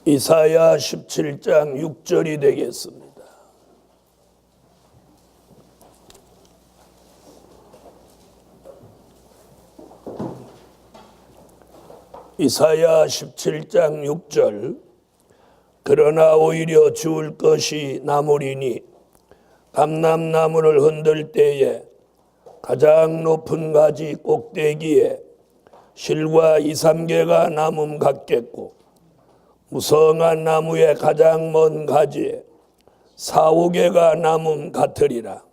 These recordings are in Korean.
이사야 17장 6절이 되겠습니다. 이사야 17장 6절. 그러나 오히려 주울 것이 남으리니 감람나무를 흔들 때에 가장 높은 가지 꼭대기에 실과 2~3개가 남음 같겠고 무성한 나무의 가장 먼 가지에 4~5개가 남음 같으리라.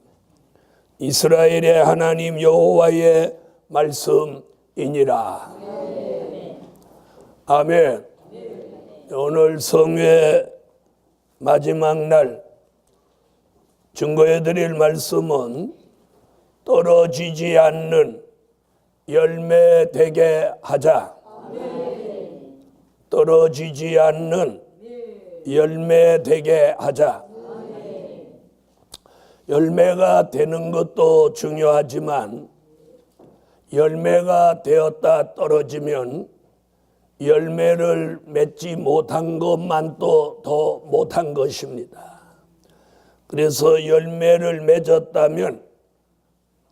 이스라엘의 하나님 여호와의 말씀이니라. 아멘. 오늘 성회 마지막 날 증거해 드릴 말씀은 떨어지지 않는 열매 되게 하자. 떨어지지 않는 열매 되게 하자. 열매가 되는 것도 중요하지만 열매가 되었다 떨어지면 열매를 맺지 못한 것만 또 더 못한 것입니다. 그래서 열매를 맺었다면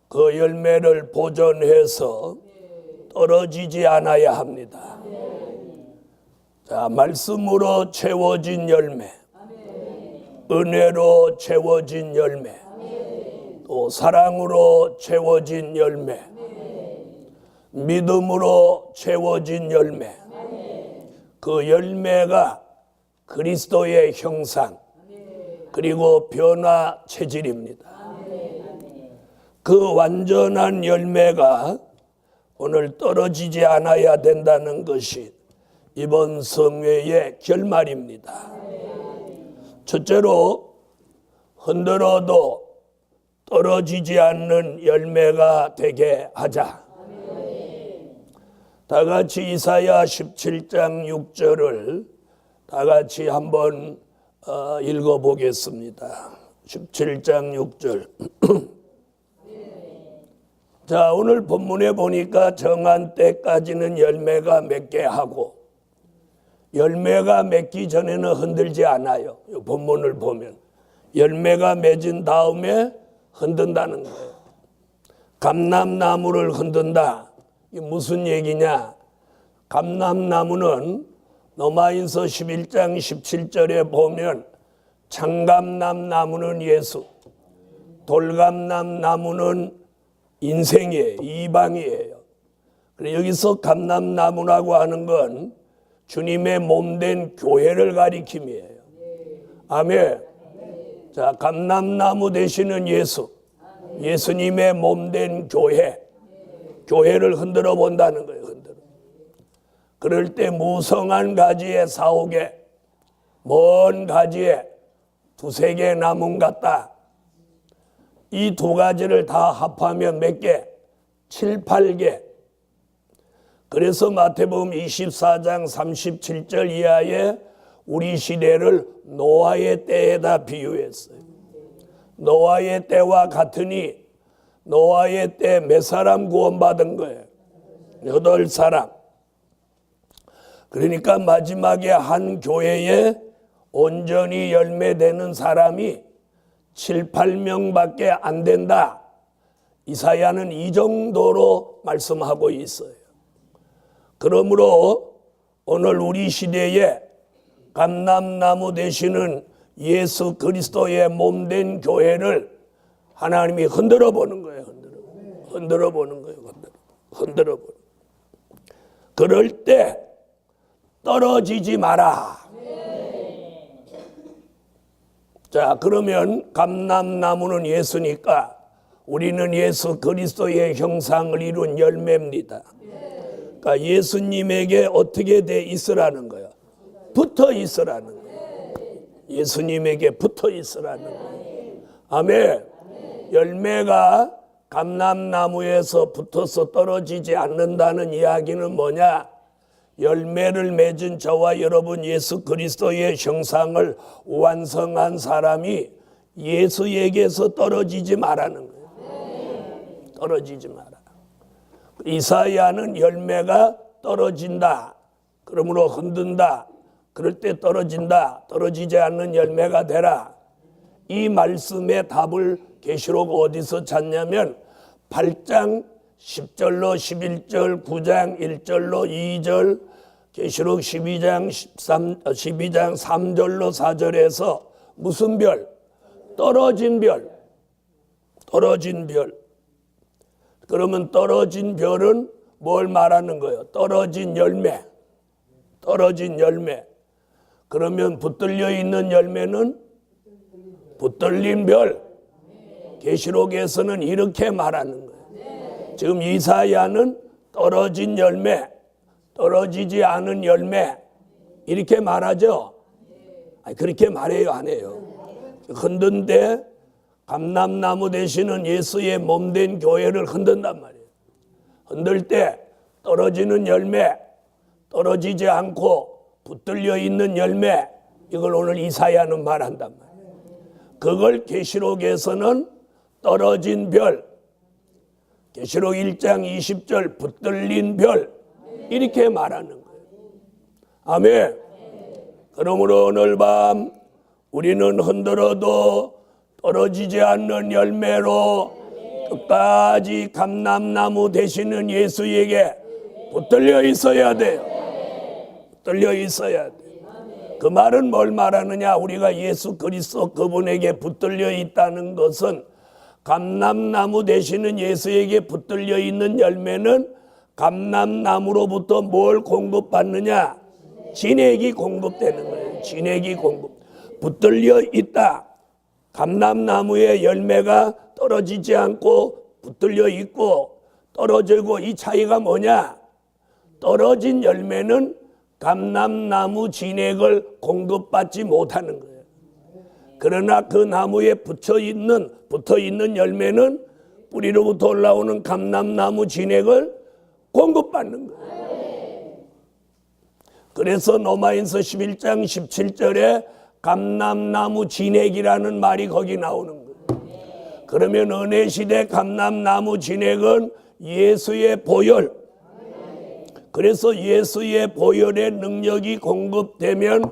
그 열매를 보존해서 떨어지지 않아야 합니다. 자, 말씀으로 채워진 열매, 은혜로 채워진 열매, 또 사랑으로 채워진 열매, 믿음으로 채워진 열매. 그 열매가 그리스도의 형상 그리고 변화 체질입니다. 그 완전한 열매가 오늘 떨어지지 않아야 된다는 것이 이번 성회의 결말입니다. 첫째로 흔들어도 떨어지지 않는 열매가 되게 하자. 다 같이 이사야 17장 6절을 다 같이 한번 읽어보겠습니다. 17장 6절. 자, 오늘 본문에 보니까 정한 때까지는 열매가 맺게 하고 열매가 맺기 전에는 흔들지 않아요. 이 본문을 보면 열매가 맺은 다음에 흔든다는 거예요. 감람나무를 흔든다. 이게 무슨 얘기냐? 감람나무는 로마인서 11장 17절에 보면 창감람나무는 예수, 돌감람나무는 인생이에요. 이방이에요. 그래서 여기서 감람나무라고 하는 건 주님의 몸된 교회를 가리킴이에요. 아멘. 자, 감람나무 되시는 예수, 예수님의 몸된 교회, 교회를 흔들어 본다는 거예요. 흔들어. 그럴 때 무성한 가지에 4~5개, 먼 가지에 2~3개 남은 같다. 이 두 가지를 다 합하면 몇 개? 7~8개. 그래서 마태복음 24장 37절 이하에 우리 시대를 노아의 때에다 비유했어요. 노아의 때와 같으니 노아의 때 몇 사람 구원받은 거예요? 8사람. 그러니까 마지막에 한 교회에 온전히 열매되는 사람이 7~8명밖에 안 된다. 이사야는 이 정도로 말씀하고 있어요. 그러므로 오늘 우리 시대에 감람나무 되시는 예수 그리스도의 몸된 교회를 하나님이 흔들어 보는 거예요. 흔들어 보는 거예요. 흔들어 보는. 그럴 때 떨어지지 마라. 자, 그러면 감람나무는 예수니까 우리는 예수 그리스도의 형상을 이룬 열매입니다. 그러니까 예수님에게 어떻게 돼 있으라는 거예요? 붙어 있으라는 거예요. 예수님에게 붙어 있으라는 거예요. 아멘. 열매가 감람나무에서 붙어서 떨어지지 않는다는 이야기는 뭐냐? 열매를 맺은 저와 여러분 예수 그리스도의 형상을 완성한 사람이 예수에게서 떨어지지 말라는 거예요. 떨어지지 마라. 이사야는 열매가 떨어진다. 그러므로 흔든다. 그럴 때 떨어진다. 떨어지지 않는 열매가 되라. 이 말씀의 답을 계시록 어디서 찾냐면 8장 10절로 11절, 9장 1절로 2절, 계시록 12장 3절로 4절에서 무슨 별? 떨어진 별. 떨어진 별. 그러면 떨어진 별은 뭘 말하는 거예요? 떨어진 열매. 떨어진 열매. 그러면 붙들려 있는 열매는 붙들린 별. 계시록에서는 이렇게 말하는 거예요. 지금 이사야는 떨어진 열매, 떨어지지 않은 열매 이렇게 말하죠. 아니, 그렇게 말해요, 안 해요? 흔든데 감람나무 되시는 예수의 몸된 교회를 흔든단 말이에요. 흔들 때 떨어지는 열매, 떨어지지 않고 붙들려 있는 열매, 이걸 오늘 이사야는 말한단 말이에요. 그걸 계시록에서는 떨어진 별, 계시록 1장 20절 붙들린 별 이렇게 말하는 거예요. 아멘. 그러므로 오늘 밤 우리는 흔들어도 떨어지지 않는 열매로 끝까지 감람나무 되시는 예수에게 붙들려 있어야 돼요. 붙들려 있어야 돼요. 그 말은 뭘 말하느냐? 우리가 예수 그리스도 그분에게 붙들려 있다는 것은 감람나무 되시는 예수에게 붙들려 있는 열매는 감람나무로부터 뭘 공급받느냐? 진액이 공급되는 거예요. 진액이 공급. 붙들려 있다. 감람나무의 열매가 떨어지지 않고 붙들려 있고 떨어지고 이 차이가 뭐냐? 떨어진 열매는 감람나무 진액을 공급받지 못하는 거예요. 그러나 그 나무에 붙어 있는 열매는 뿌리로부터 올라오는 감람나무 진액을 공급받는 거예요. 그래서 로마인서 11장 17절에 감람나무 진액이라는 말이 거기 나오는 거예요. 그러면 은혜시대 감람나무 진액은 예수의 보혈. 그래서 예수의 보혈의 능력이 공급되면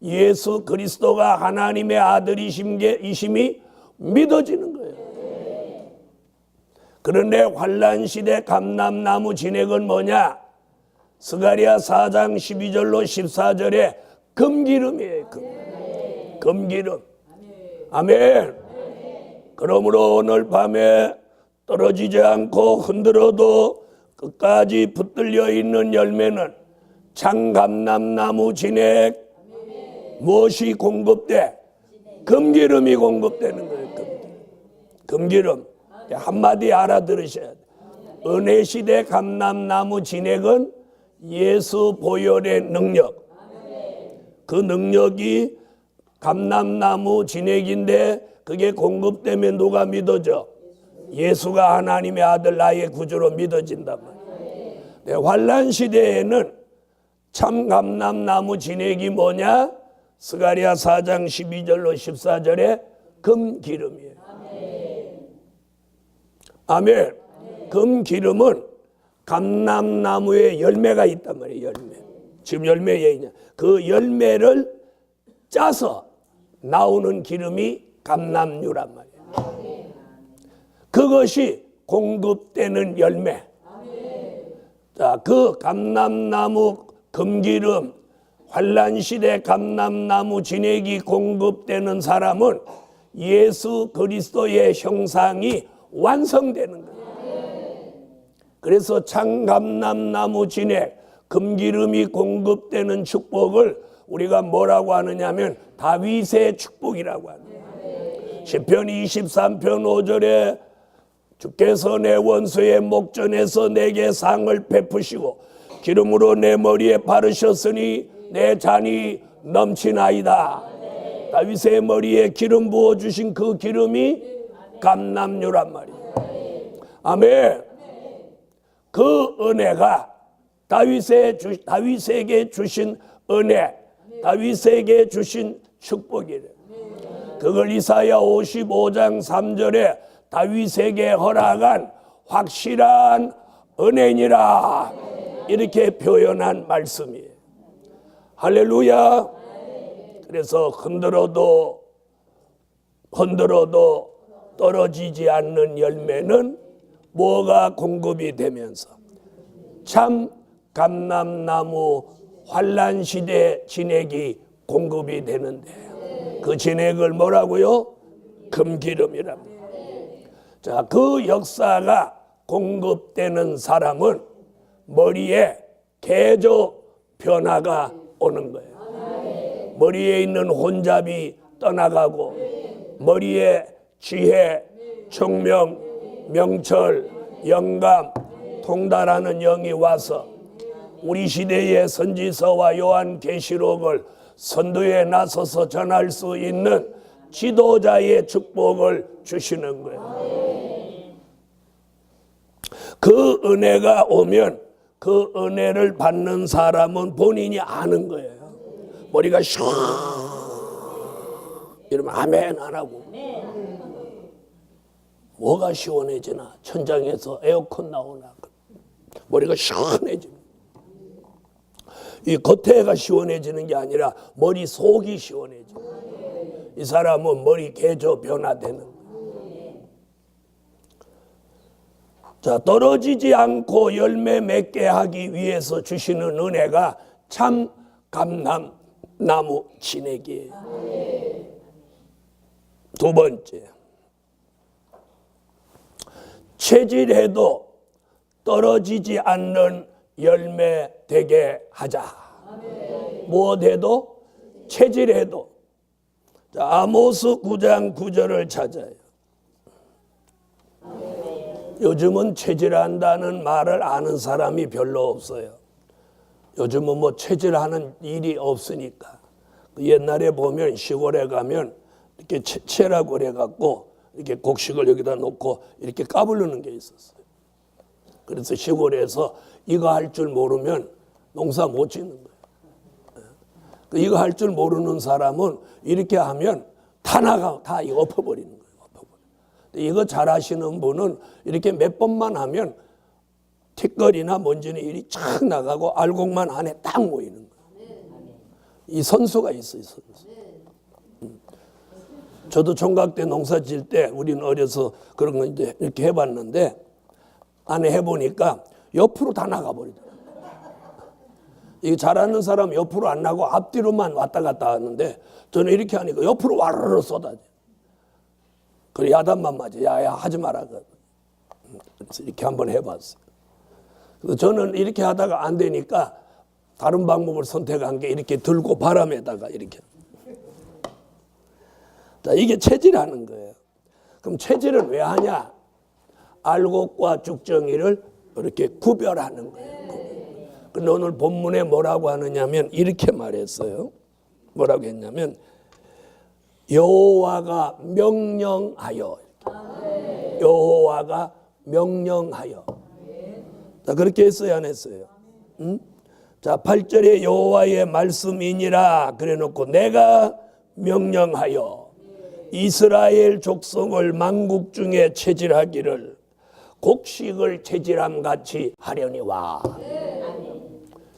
예수 그리스도가 하나님의 아들이심이 믿어지는 거예요. 그런데 환란시대 감람나무 진액은 뭐냐? 스가랴 4장 12절로 14절에 금기름이에요. 금기름. 아멘. 그러므로 오늘 밤에 떨어지지 않고 흔들어도 끝까지 붙들려 있는 열매는 장감람나무 진액. 무엇이 공급돼? 금기름이 공급되는 거예요. 금기름. 한마디 알아들으셔야 돼요. 은혜시대 감람나무 진액은 예수 보혈의 능력. 그 능력이 감람나무 진액인데 그게 공급되면 누가 믿어져? 예수가 하나님의 아들 나의 구주로 믿어진단 말이에요. 환란 시대에는 참 감람나무 진액이 뭐냐? 스가랴 4장 12절로 14절에 금기름이에요. 아멘. 금기름은 감람나무에 열매가 있단 말이에요. 열매. 지금 열매에 있냐? 그 열매를 짜서 나오는 기름이 감람유란 말이에요. 그것이 공급되는 열매. 자, 그 감람나무 금기름, 환란시대 감람나무 진액이 공급되는 사람은 예수 그리스도의 형상이 완성되는 거예요. 그래서 참감람나무 진액, 금기름이 공급되는 축복을 우리가 뭐라고 하느냐면 다윗의 축복이라고 합니다. 시편 23편 5절에 주께서 내 원수의 목전에서 내게 상을 베푸시고 기름으로 내 머리에 바르셨으니 내 잔이 넘치나이다. 다윗의 머리에 기름 부어주신 그 기름이 감람유란 말이에요. 아멘. 그 은혜가 다윗에게 주신 은혜, 다윗에게 주신 축복이래요. 그걸 이사야 55장 3절에 다윗에게 허락한 확실한 은혜니라 이렇게 표현한 말씀이에요. 할렐루야. 그래서 흔들어도 떨어지지 않는 열매는 뭐가 공급이 되면서 참 감람나무 환란시대 진액이 공급이 되는데 그 진액을 뭐라고요? 금기름이랍니다. 자, 그 역사가 공급되는 사람은 머리에 개조 변화가 오는 거예요. 머리에 있는 혼잡이 떠나가고 머리에 지혜, 총명, 명철, 영감, 통달하는 영이 와서 우리 시대의 선지서와 요한계시록을 선두에 나서서 전할 수 있는 지도자의 축복을 주시는 거예요. 그 은혜가 오면 그 은혜를 받는 사람은 본인이 아는 거예요. 머리가 슉 이러면 아멘 안 하고 뭐가 시원해지나? 천장에서 에어컨 나오나? 머리가 시원해지는. 이 겉에가 시원해지는 게 아니라 머리 속이 시원해지는. 이 사람은 머리 개조 변화되는. 자, 떨어지지 않고 열매 맺게 하기 위해서 주시는 은혜가 참 감람나무 진액이에요. 두 번째, 체질해도 떨어지지 않는 열매 되게 하자. 무엇해도? 체질해도. 자, 아모스 9장 9절을 찾아요. 요즘은 체질한다는 말을 아는 사람이 별로 없어요. 요즘은 뭐 체질하는 일이 없으니까. 옛날에 보면 시골에 가면 이렇게 채라고 그래갖고 이렇게 곡식을 여기다 놓고 이렇게 까불르는 게 있었어요. 그래서 시골에서 이거 할 줄 모르면 농사 못 짓는 거예요. 이거 할 줄 모르는 사람은 이렇게 하면 다 나가, 다 이거 엎어버리는 거예요. 이거 잘하시는 분은 이렇게 몇 번만 하면 틱거리나 먼지는 일이 착 나가고 알곡만 안에 딱 모이는 거예요. 이 선수가 있어요, 선수. 저도 총각 때 농사 지을 때 우리는 어려서 그런 거 이제 이렇게 해봤는데 안에 해보니까 옆으로 다 나가버리더라고요. 이게 잘하는 사람 옆으로 안 나고 앞뒤로만 왔다 갔다 하는데 저는 이렇게 하니까 옆으로 와르르 쏟아져. 그래 야단만 맞아. 야야 하지 마라. 그래서 이렇게 한번 해봤어요. 그래서 저는 이렇게 하다가 안 되니까 다른 방법을 선택한 게 이렇게 들고 바람에다가 이렇게. 자, 이게 체질하는 거예요. 그럼 체질은 왜 하냐? 알곡과 죽정이를 이렇게 구별하는 거예요. 근데 오늘 본문에 뭐라고 하느냐면 이렇게 말했어요. 뭐라고 했냐면 여호와가 명령하여. 여호와가 명령하여. 자, 그렇게 했어요, 안 했어요? 응? 자, 8절에 여호와의 말씀이니라 그래 놓고 내가 명령하여 이스라엘 족속을 만국 중에 체질하기를 곡식을 체질함 같이 하려니와.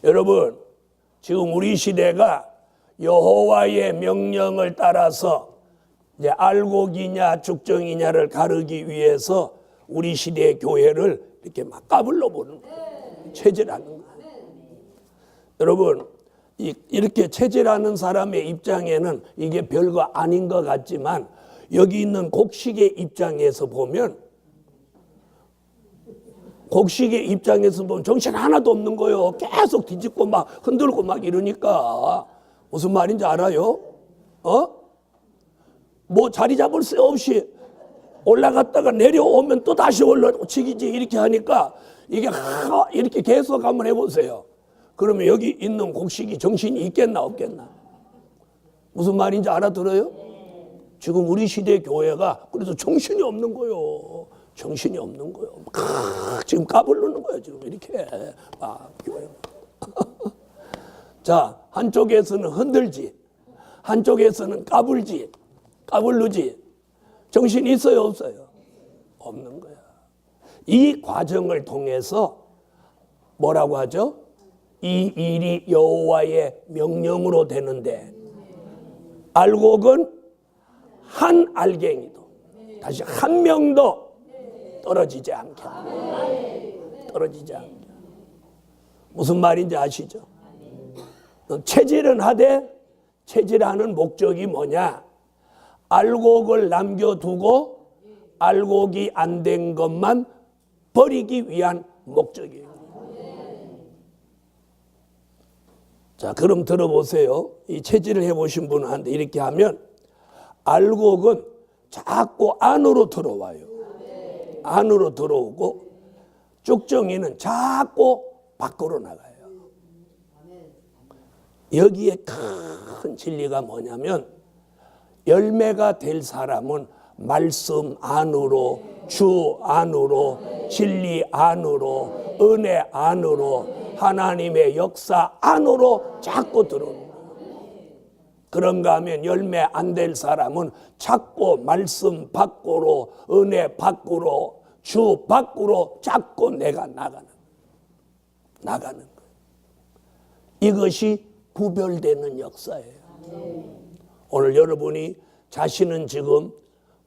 여러분, 지금 우리 시대가 여호와의 명령을 따라서 이제 알곡이냐 죽정이냐를 가르기 위해서 우리 시대의 교회를 이렇게 막 까불러 보는 거예요. 체질하는 거예요. 여러분, 이렇게 체질하는 사람의 입장에는 이게 별거 아닌 것 같지만 여기 있는 곡식의 입장에서 보면 정신 하나도 없는 거예요. 계속 뒤집고 막 흔들고 막 이러니까 무슨 말인지 알아요? 뭐 자리 잡을 새 없이 올라갔다가 내려오면 또 다시 올라치기지 이렇게 하니까 이게 이렇게 계속 한번 해보세요. 그러면 여기 있는 곡식이 정신이 있겠나 없겠나? 무슨 말인지 알아들어요? 지금 우리 시대 교회가 그래서 정신이 없는 거예요. 정신이 없는 거예요. 지금 까불르는 거예요. 지금 이렇게 막 교회. 자, 한쪽에서는 흔들지, 한쪽에서는 까불르지. 정신이 있어요, 없어요? 없는 거야. 이 과정을 통해서 뭐라고 하죠? 이 일이 여호와의 명령으로 되는데 알곡은 한 알갱이도 다시 한 명도 떨어지지 않게 떨어지지 않게. 무슨 말인지 아시죠? 체질은 하되 체질하는 목적이 뭐냐? 알곡을 남겨두고 알곡이 안 된 것만 버리기 위한 목적이에요. 자, 그럼 들어보세요. 이 체질을 해보신 분한테 이렇게 하면 알곡은 자꾸 안으로 들어와요. 안으로 들어오고 쭉정이는 자꾸 밖으로 나가요. 여기에 큰 진리가 뭐냐면 열매가 될 사람은 말씀 안으로, 주 안으로, 진리 안으로, 은혜 안으로, 하나님의 역사 안으로 자꾸 들어옵니다. 그런가 하면 열매 안 될 사람은 자꾸 말씀 밖으로, 은혜 밖으로, 주 밖으로 자꾸 내가 나가는 거예요. 이것이 구별되는 역사예요. 오늘 여러분이 자신은 지금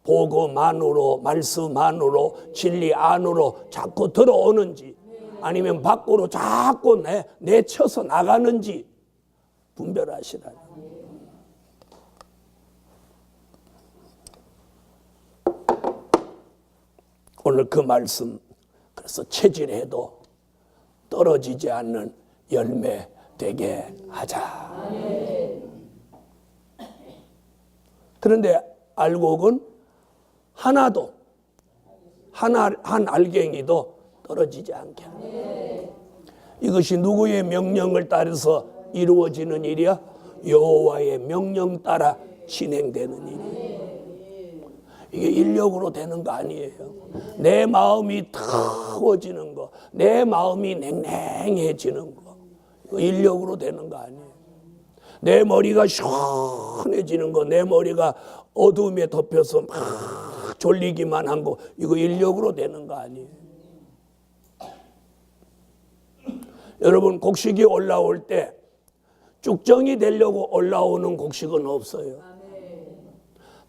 복음 안으로, 말씀 안으로, 진리 안으로 자꾸 들어오는지 아니면 밖으로 자꾸 내쳐서 나가는지 분별하시라. 오늘 그 말씀, 그래서 체질해도 떨어지지 않는 열매 되게 하자. 그런데 알곡은 하나도, 한 알갱이도 떨어지지 않게. 이것이 누구의 명령을 따라서 이루어지는 일이야? 여호와의 명령 따라 진행되는 일이에요. 이게 인력으로 되는 거 아니에요. 내 마음이 터워지는 거, 내 마음이 냉랭해지는 거, 이거 인력으로 되는 거 아니에요. 내 머리가 시원해지는 거, 내 머리가 어두움에 덮여서 막 졸리기만 한 거, 이거 인력으로 되는 거 아니에요. 여러분, 곡식이 올라올 때 쭉정이 되려고 올라오는 곡식은 없어요.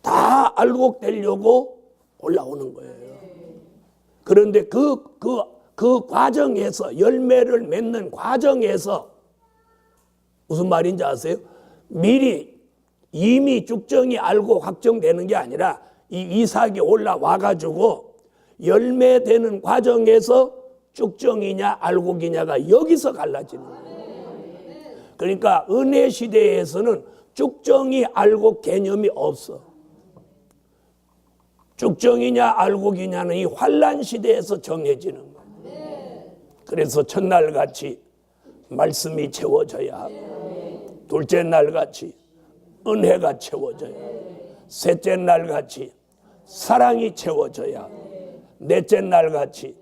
다 알곡 되려고 올라오는 거예요. 그런데 그 과정에서, 열매를 맺는 과정에서 무슨 말인지 아세요? 이미 쭉정이 알고 확정되는 게 아니라 이 이삭이 올라와가지고 열매되는 과정에서 쭉정이냐 알곡이냐가 여기서 갈라지는 거예요. 그러니까 은혜 시대에서는 쭉정이 알곡 개념이 없어. 쭉정이냐 알곡이냐는 이 환난 시대에서 정해지는 거예요. 그래서 첫날같이 말씀이 채워져야 하고, 둘째 날같이 은혜가 채워져야 하고, 셋째 날같이 사랑이 채워져야 하고, 넷째 날같이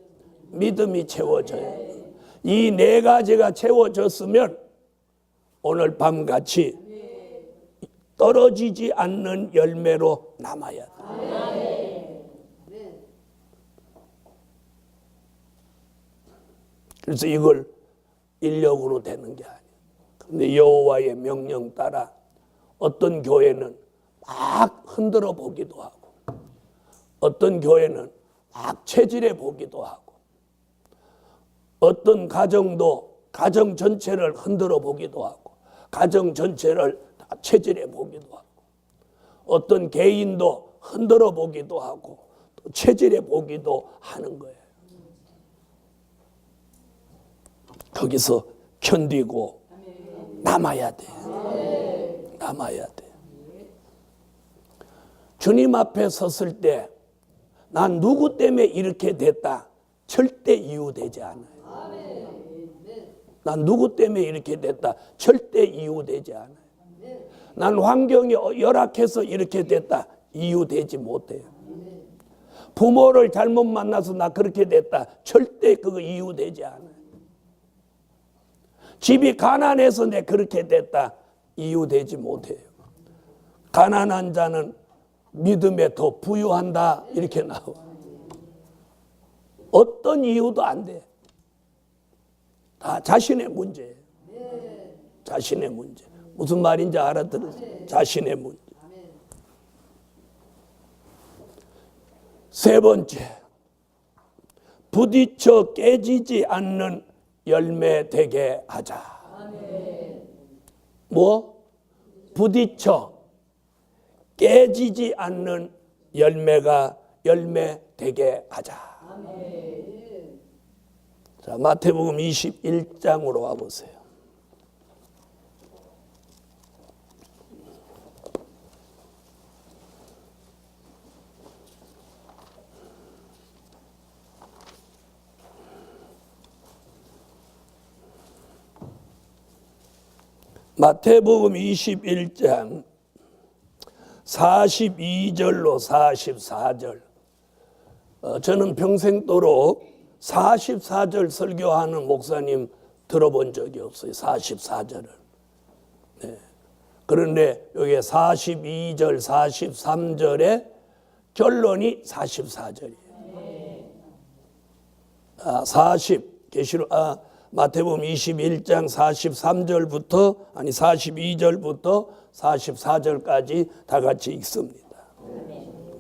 믿음이 채워져야 하고, 이 네 가지가 채워졌으면 오늘 밤같이 떨어지지 않는 열매로 남아야 돼. 그래서 이걸 인력으로 되는 게 아니에요. 그런데 여호와의 명령 따라 어떤 교회는 막 흔들어 보기도 하고, 어떤 교회는 막 체질해 보기도 하고, 어떤 가정도 가정 전체를 흔들어 보기도 하고, 가정 전체를 다 체질해 보기도 하고, 어떤 개인도 흔들어 보기도 하고, 또 체질해 보기도 하는 거예요. 거기서 견디고 남아야 돼. 남아야 돼. 주님 앞에 섰을 때 난 누구 때문에 이렇게 됐다, 절대 이유되지 않아요. 난 누구 때문에 이렇게 됐다, 절대 이유되지 않아요. 난 환경이 열악해서 이렇게 됐다, 이유되지 못해요. 부모를 잘못 만나서 나 그렇게 됐다, 절대 그거 이유되지 않아요. 집이 가난해서 내 그렇게 됐다, 이유되지 못해요. 가난한 자는 믿음에 더 부유한다, 이렇게 나와. 어떤 이유도 안 돼. 다 자신의 문제예요. 자신의 문제. 무슨 말인지 알아들으세요? 자신의 문제. 세 번째, 부딪혀 깨지지 않는 열매 되게 하자. 뭐? 부딪혀 깨지지 않는 열매 되게 하자. 자, 마태복음 21장으로 와보세요. 마태복음 21장 42절로 44절. 저는 평생도록 44절 설교하는 목사님 들어본 적이 없어요. 44절을. 네. 그런데 여기 42절, 43절의 결론이 44절이에요. 마태복음 21장 43절부터 42절부터 44절까지 다 같이 읽습니다.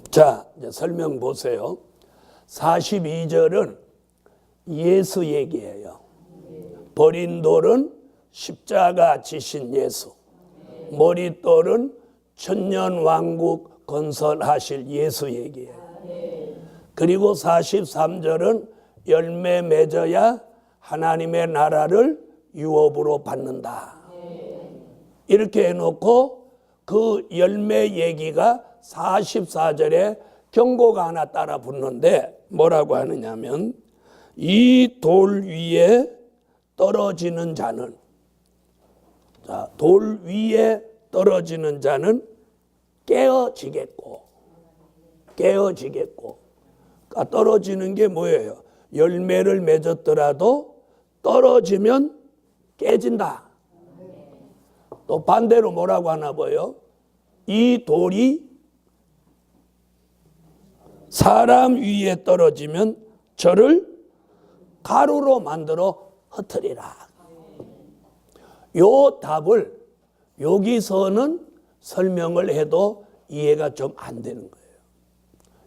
자, 이제 설명 보세요. 42절은 예수 얘기예요. 버린 돌은 십자가 지신 예수. 머릿돌은 천년왕국 건설하실 예수 얘기예요. 그리고 43절은 열매 맺어야 하나님의 나라를 유업으로 받는다. 이렇게 해놓고 그 열매 얘기가 44절에 경고가 하나 따라 붙는데 뭐라고 하느냐면 이 돌 위에 떨어지는 자는, 자, 돌 위에 떨어지는 자는 깨어지겠고 그러니까 떨어지는 게 뭐예요? 열매를 맺었더라도 떨어지면 깨진다. 또 반대로 뭐라고 하나 봐요? 이 돌이 사람 위에 떨어지면 저를 가루로 만들어 흩으리라. 요 답을 여기서는 설명을 해도 이해가 좀 안 되는 거예요.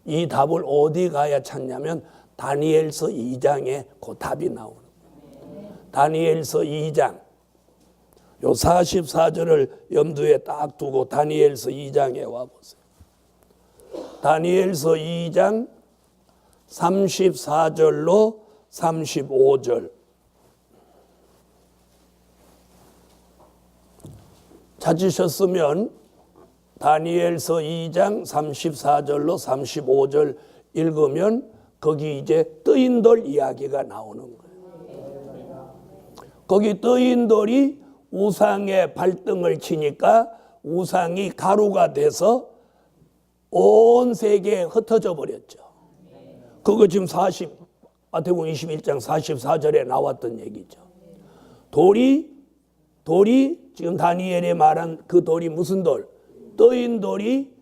이 답을 어디 가야 찾냐면 다니엘서 2장에 그 답이 나오는 거예요. 다니엘서 2장. 요 44절을 염두에 딱 두고 다니엘서 2장에 와보세요. 다니엘서 2장 34절로 35절. 찾으셨으면 다니엘서 2장 34절로 35절 읽으면 거기 이제 뜨인 돌 이야기가 나오는 거예요. 거기 뜨인 돌이 우상의 발등을 치니까 우상이 가루가 돼서 온 세계에 흩어져 버렸죠. 그거 지금 마태복음 21장 44절에 나왔던 얘기죠. 돌이 지금 다니엘이 말한 그 돌이 무슨 돌? 뜨인 돌이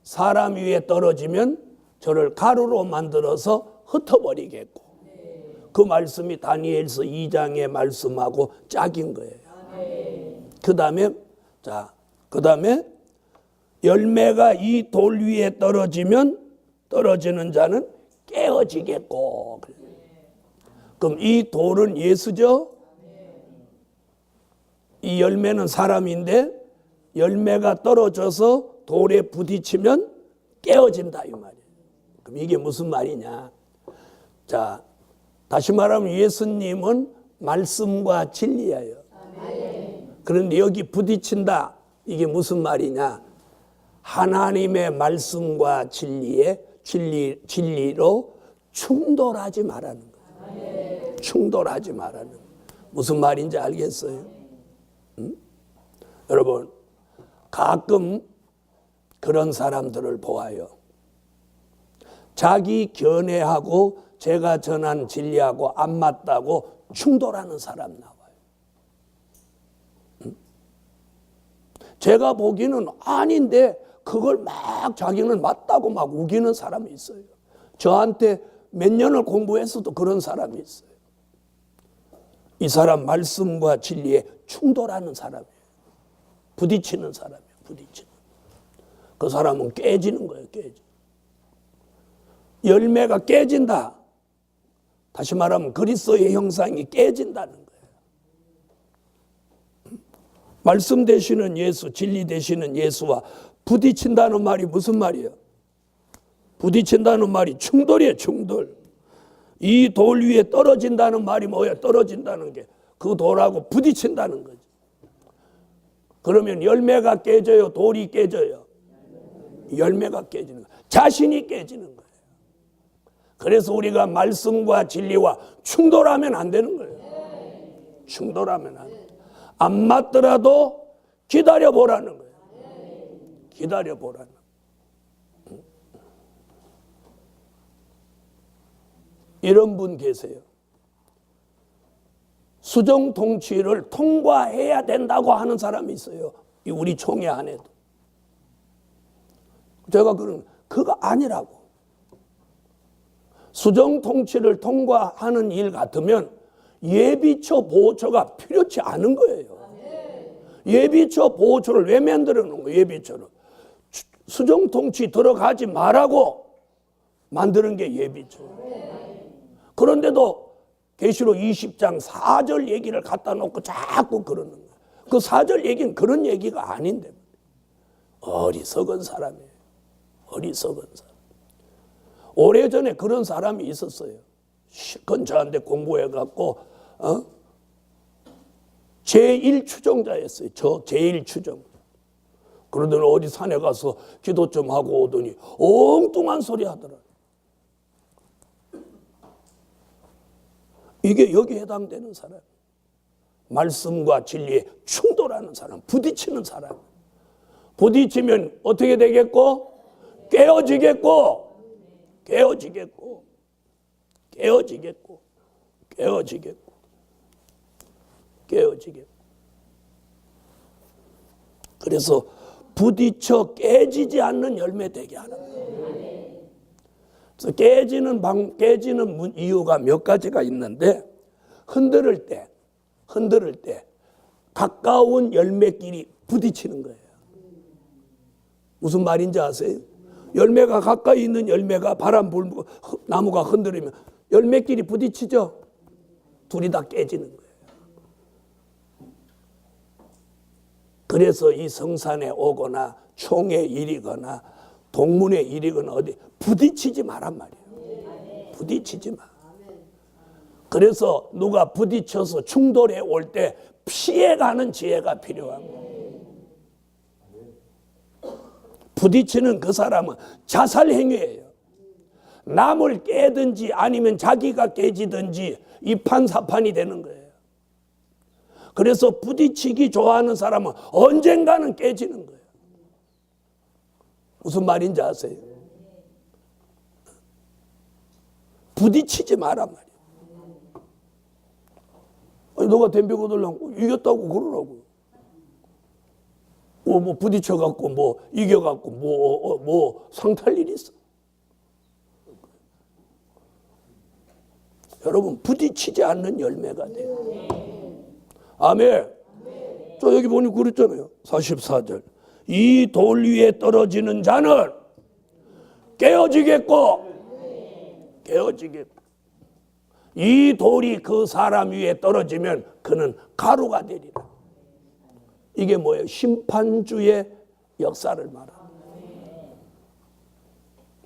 사람 위에 떨어지면 저를 가루로 만들어서 흩어버리겠고. 그 말씀이 다니엘서 2장의 말씀하고 짝인 거예요. 그 다음에 열매가 이 돌 위에 떨어지면 떨어지는 자는 깨어지겠고. 그럼 이 돌은 예수죠? 이 열매는 사람인데 열매가 떨어져서 돌에 부딪히면 깨어진다 이 말이에요. 그럼 이게 무슨 말이냐? 자, 다시 말하면 예수님은 말씀과 진리예요. 그런데 여기 부딪힌다. 이게 무슨 말이냐? 하나님의 말씀과 진리로 충돌하지 말라는 거예요. 충돌하지 말라는 거예요. 무슨 말인지 알겠어요? 여러분, 가끔 그런 사람들을 보아요. 자기 견해하고 제가 전한 진리하고 안 맞다고 충돌하는 사람 나와요. 제가 보기에는 아닌데 그걸 막 자기는 맞다고 막 우기는 사람이 있어요. 저한테 몇 년을 공부했어도 그런 사람이 있어요. 이 사람 말씀과 진리에 충돌하는 사람이에요. 부딪히는 사람이에요. 부딪히는. 그 사람은 깨지는 거예요. 열매가 깨진다. 다시 말하면 그리스도의 형상이 깨진다는 거예요. 말씀 되시는 예수, 진리 되시는 예수와 부딪힌다는 말이 무슨 말이에요? 부딪힌다는 말이 충돌이에요. 충돌. 이 돌 위에 떨어진다는 말이 뭐예요? 떨어진다는 게 그 돌하고 부딪힌다는 거죠. 그러면 열매가 깨져요? 돌이 깨져요? 열매가 깨지는 거예요. 자신이 깨지는 거예요. 그래서 우리가 말씀과 진리와 충돌하면 안 되는 거예요. 충돌하면 안 돼요. 안 맞더라도 기다려보라는 거예요. 기다려보라는 거예요. 이런 분 계세요. 수정 통치를 통과해야 된다고 하는 사람이 있어요. 우리 총회 안에도. 제가 그거 아니라고. 수정 통치를 통과하는 일 같으면 예비처 보호처가 필요치 않은 거예요. 예비처 보호처를 왜 만들어 놓은 거예요? 예비처를. 수정 통치 들어가지 말라고 만드는 게 예비처. 그런데도 계시록 20장 4절 얘기를 갖다 놓고 자꾸 그러는 거예요. 그 4절 얘기는 그런 얘기가 아닌데. 어리석은 사람이에요. 어리석은 사람. 오래전에 그런 사람이 있었어요. 근처한테 공부해갖고 제1추종자였어요. 제1추종. 그러더니 어디 산에 가서 기도 좀 하고 오더니 엉뚱한 소리 하더라. 이게 여기에 해당되는 사람. 말씀과 진리에 충돌하는 사람, 부딪히는 사람. 부딪히면 어떻게 되겠고? 깨어지겠고, 깨어지겠고, 깨어지겠고, 깨어지겠고, 깨어지겠고. 그래서 부딪혀 깨지지 않는 열매 되게 하는 거예요. 그래서 깨지는 이유가 몇 가지가 있는데, 흔들 때 가까운 열매끼리 부딪히는 거예요. 무슨 말인지 아세요? 열매가 가까이 있는 열매가 바람 불고 나무가 흔들리면 열매끼리 부딪히죠. 둘이 다 깨지는 거예요. 그래서 이 성산에 오거나 총에 이르거나 동문에 이르거나 어디 부딪히지 말란 말이에요. 부딪히지 마. 그래서 누가 부딪혀서 충돌해 올 때 피해가는 지혜가 필요한 거예요. 부딪히는 그 사람은 자살 행위예요. 남을 깨든지 아니면 자기가 깨지든지 이판사판이 되는 거예요. 그래서 부딪히기 좋아하는 사람은 언젠가는 깨지는 거예요. 무슨 말인지 아세요? 부딪히지 마란 말이에요. 아니, 너가 덤비고 들라고 이겼다고 그러라고. 뭐 부딪혀갖고 뭐 이겨갖고 뭐 상탈 일이 있어. 여러분 부딪히지 않는 열매가 돼요. 아멘. 저 여기 보니 그랬잖아요. 44절. 이 돌 위에 떨어지는 자는 깨어지겠고 이 돌이 그 사람 위에 떨어지면 그는 가루가 되리라. 이게 뭐예요? 심판주의 역사를 말합니다.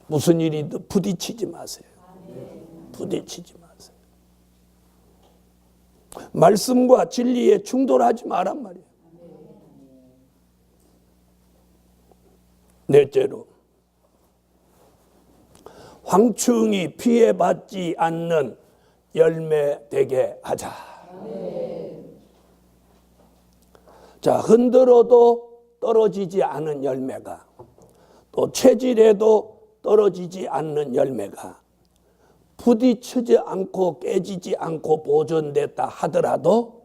무슨 일이든 부딪히지 마세요. 부딪히지 마세요. 말씀과 진리에 충돌하지 마란 말이에요. 넷째로 황충이 피해받지 않는 열매 되게 하자. 자, 흔들어도 떨어지지 않은 열매가, 또 체질에도 떨어지지 않는 열매가, 부딪히지 않고 깨지지 않고 보존됐다 하더라도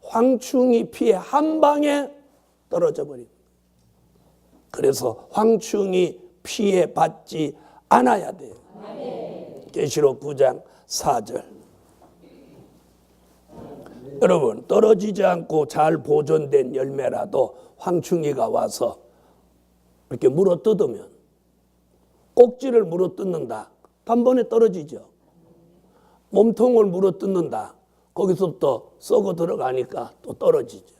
황충이 피해 한 방에 떨어져 버립니다. 그래서 황충이 피해 받지 않아야 돼요. 계시록 9장 4절. 여러분, 떨어지지 않고 잘 보존된 열매라도 황충이가 와서 이렇게 물어뜯으면, 꼭지를 물어뜯는다, 단번에 떨어지죠. 몸통을 물어뜯는다, 거기서부터 썩어 들어가니까 또 떨어지죠.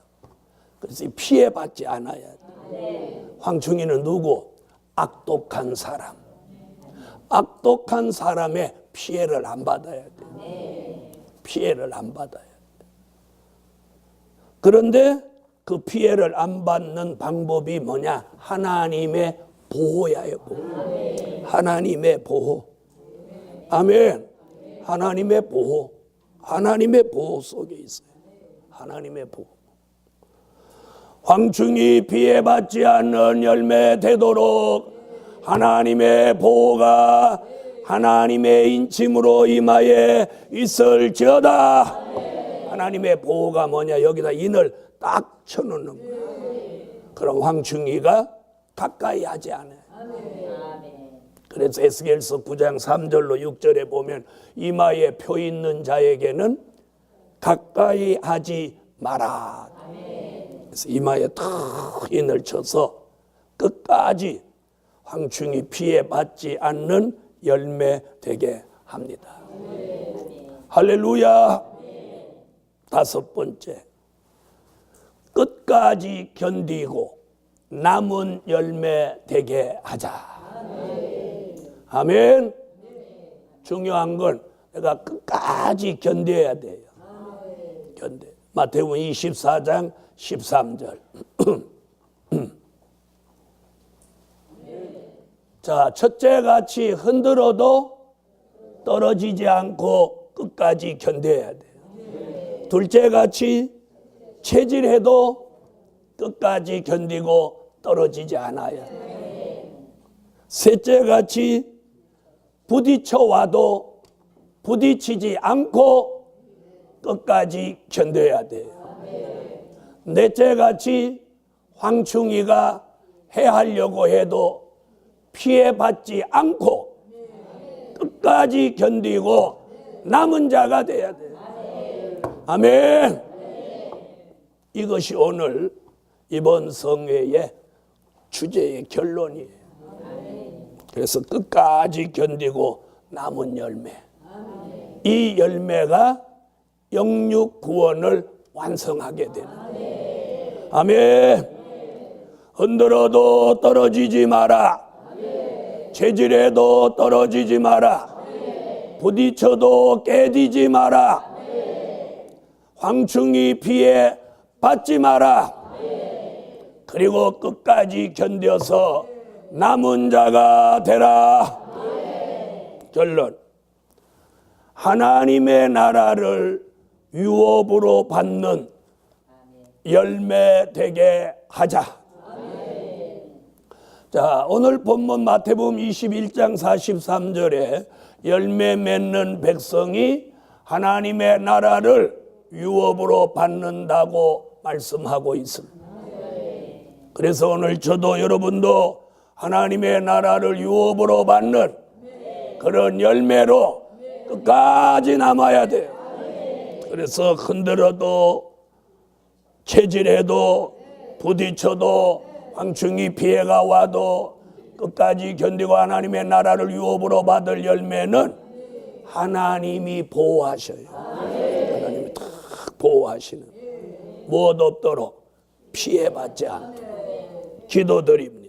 그래서 피해받지 않아야 돼. 황충이는 누구? 악독한 사람. 악독한 사람의 피해를 안 받아야 돼. 피해를 안 받아야 돼. 그런데 그 피해를 안 받는 방법이 뭐냐? 하나님의 보호야요. 보호. 하나님의 보호. 아멘. 하나님의 보호. 하나님의 보호 속에 있어요. 하나님의 보호. 황충이 피해받지 않는 열매 되도록 하나님의 보호가 하나님의 인침으로 임하에 있을지어다. 하나님의 보호가 뭐냐? 여기다 인을 딱 쳐놓는 거예요. 그럼 황충이가 가까이 하지 않아요. 그래서 에스겔서 9장 3절로 6절에 보면 이마에 표 있는 자에게는 가까이 하지 마라. 그래서 이마에 탁 인을 쳐서 끝까지 황충이 피해받지 않는 열매 되게 합니다. 할렐루야. 다섯 번째, 끝까지 견디고 남은 열매 되게 하자. 아멘. 중요한 건 내가 끝까지 견뎌야 돼요. 견뎌. 마태복음 24장 13절. 자, 첫째 같이 흔들어도 떨어지지 않고 끝까지 견뎌야 돼요. 둘째 같이 체질해도 끝까지 견디고 떨어지지 않아야 돼요. 셋째 같이 부딪혀 와도 부딪히지 않고 끝까지 견뎌야 돼요. 넷째 같이 황충이가 해하려고 해도 피해받지 않고 끝까지 견디고 남은 자가 돼야 돼요. 아멘. 이것이 오늘 이번 성회의 주제의 결론이에요. 그래서 끝까지 견디고 남은 열매. 이 열매가 영육 구원을 완성하게 되는. 아멘. 흔들어도 떨어지지 마라. 체질해도 떨어지지 마라. 부딪혀도 깨지지 마라. 황충이 피해 받지 마라. 그리고 끝까지 견뎌서 남은 자가 되라. 결론. 하나님의 나라를 유업으로 받는 열매 되게 하자. 자, 오늘 본문 마태복음 21장 43절에 열매 맺는 백성이 하나님의 나라를 유업으로 받는다고 말씀하고 있습니다. 그래서 오늘 저도 여러분도 하나님의 나라를 유업으로 받는 그런 열매로 끝까지 남아야 돼요. 그래서 흔들어도 체질해도 부딪혀도 황충이 피해가 와도 끝까지 견디고 하나님의 나라를 유업으로 받을 열매는 하나님이 보호하셔요. 하나님이 다 보호하시는, 무엇 없도록 피해받지 않도록 기도드립니다.